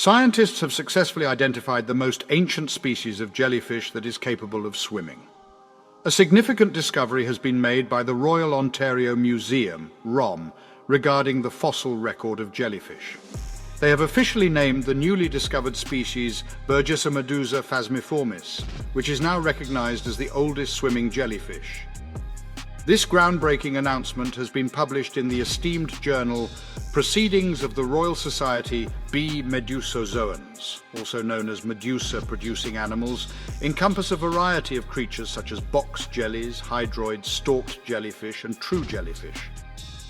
Scientists have successfully identified the most ancient species of jellyfish that is capable of swimming. A significant discovery has been made by the Royal Ontario Museum, ROM, regarding the fossil record of jellyfish. They have officially named the newly discovered species Burgessomedusa phasmiformis, which is now recognized as the oldest swimming jellyfish. This groundbreaking announcement has been published in the esteemed journal Proceedings of the Royal Society B. Medusozoans, also known as medusa-producing animals, encompass a variety of creatures such as box jellies, hydroids, stalked jellyfish, and true jellyfish.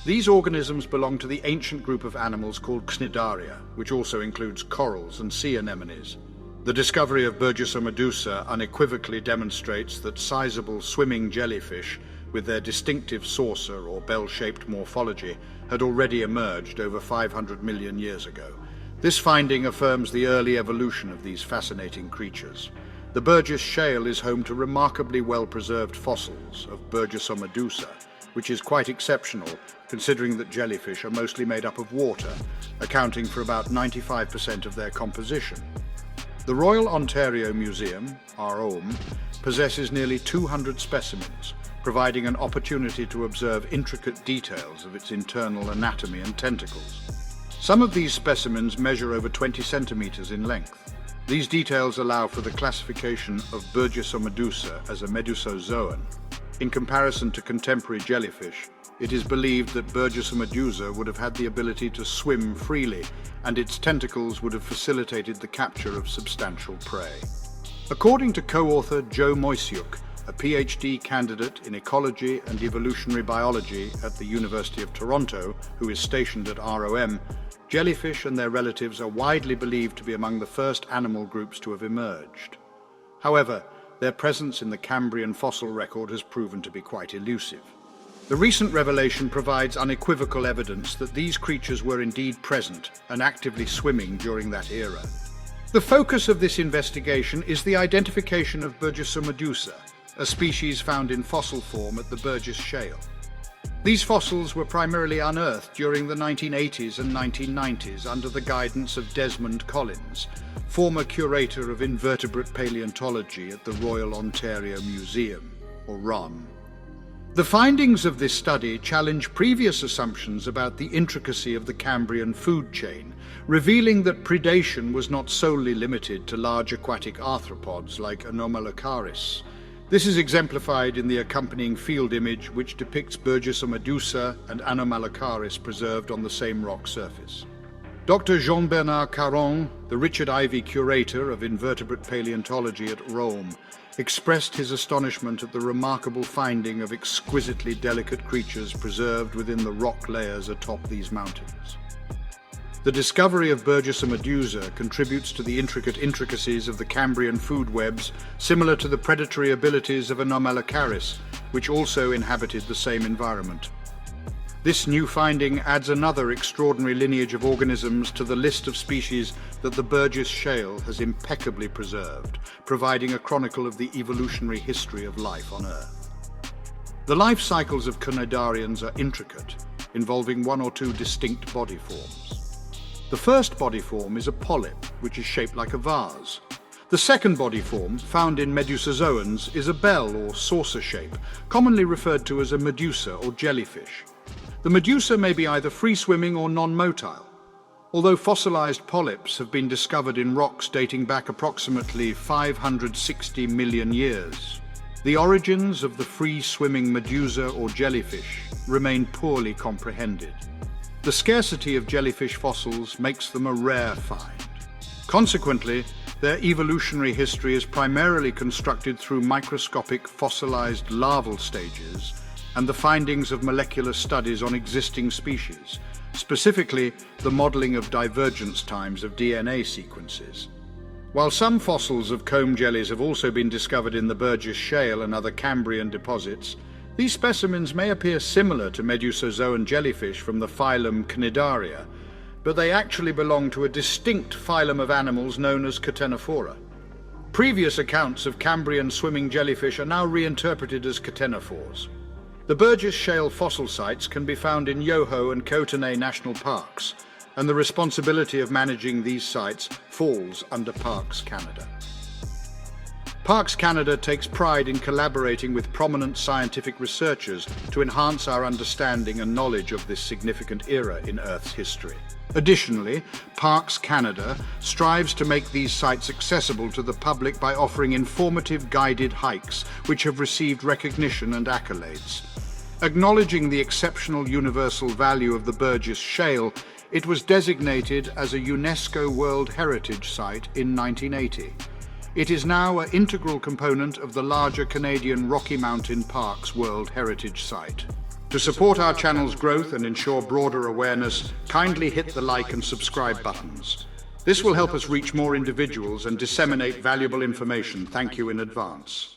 These organisms belong to the ancient group of animals called Cnidaria, which also includes corals and sea anemones. The discovery of Burgessomedusa unequivocally demonstrates that sizable swimming jellyfish with their distinctive saucer or bell-shaped morphology had already emerged over 500 million years ago. This finding affirms the early evolution of these fascinating creatures. The Burgess Shale is home to remarkably well-preserved fossils of Burgessomedusa, which is quite exceptional considering that jellyfish are mostly made up of water, accounting for about 95% of their composition. The Royal Ontario Museum, ROM, possesses nearly 200 specimens, providing an opportunity to observe intricate details of its internal anatomy and tentacles. Some of these specimens measure over 20 centimeters in length. These details allow for the classification of Burgessomedusa as a medusozoan. In comparison to contemporary jellyfish, it is believed that Burgessomedusa would have had the ability to swim freely, and its tentacles would have facilitated the capture of substantial prey. According to co-author Joe Moisiuk, a PhD candidate in ecology and evolutionary biology at the University of Toronto, who is stationed at ROM, jellyfish and their relatives are widely believed to be among the first animal groups to have emerged. However, their presence in the Cambrian fossil record has proven to be quite elusive. The recent revelation provides unequivocal evidence that these creatures were indeed present and actively swimming during that era. The focus of this investigation is the identification of Burgessomedusa, a species found in fossil form at the Burgess Shale. These fossils were primarily unearthed during the 1980s and 1990s under the guidance of Desmond Collins, former curator of invertebrate paleontology at the Royal Ontario Museum, or ROM. The findings of this study challenge previous assumptions about the intricacy of the Cambrian food chain, revealing that predation was not solely limited to large aquatic arthropods like Anomalocaris. This is exemplified in the accompanying field image, which depicts Burgessomedusa and Anomalocaris preserved on the same rock surface. Dr. Jean-Bernard Caron, the Richard Ivey Curator of Invertebrate Paleontology at Rome, expressed his astonishment at the remarkable finding of exquisitely delicate creatures preserved within the rock layers atop these mountains. The discovery of Burgessomedusa contributes to the intricate intricacies of the Cambrian food webs, similar to the predatory abilities of Anomalocaris, which also inhabited the same environment. This new finding adds another extraordinary lineage of organisms to the list of species that the Burgess Shale has impeccably preserved, providing a chronicle of the evolutionary history of life on Earth. The life cycles of cnidarians are intricate, involving one or two distinct body forms. The first body form is a polyp, which is shaped like a vase. The second body form, found in medusozoans, is a bell or saucer shape, commonly referred to as a medusa or jellyfish. The medusa may be either free-swimming or non-motile. Although fossilized polyps have been discovered in rocks dating back approximately 560 million years, the origins of the free-swimming medusa or jellyfish remain poorly comprehended. The scarcity of jellyfish fossils makes them a rare find. Consequently, their evolutionary history is primarily constructed through microscopic fossilized larval stages and the findings of molecular studies on existing species, specifically the modeling of divergence times of DNA sequences. While some fossils of comb jellies have also been discovered in the Burgess Shale and other Cambrian deposits, these specimens may appear similar to medusozoan jellyfish from the phylum Cnidaria, but they actually belong to a distinct phylum of animals known as Catenophora. Previous accounts of Cambrian swimming jellyfish are now reinterpreted as catenophores. The Burgess Shale fossil sites can be found in Yoho and Kootenay National Parks, and the responsibility of managing these sites falls under Parks Canada. Parks Canada takes pride in collaborating with prominent scientific researchers to enhance our understanding and knowledge of this significant era in Earth's history. Additionally, Parks Canada strives to make these sites accessible to the public by offering informative guided hikes, which have received recognition and accolades. Acknowledging the exceptional universal value of the Burgess Shale, it was designated as a UNESCO World Heritage Site in 1980. It is now an integral component of the larger Canadian Rocky Mountain Parks World Heritage Site. To support our channel's growth and ensure broader awareness, kindly hit the like and subscribe buttons. This will help us reach more individuals and disseminate valuable information. Thank you in advance.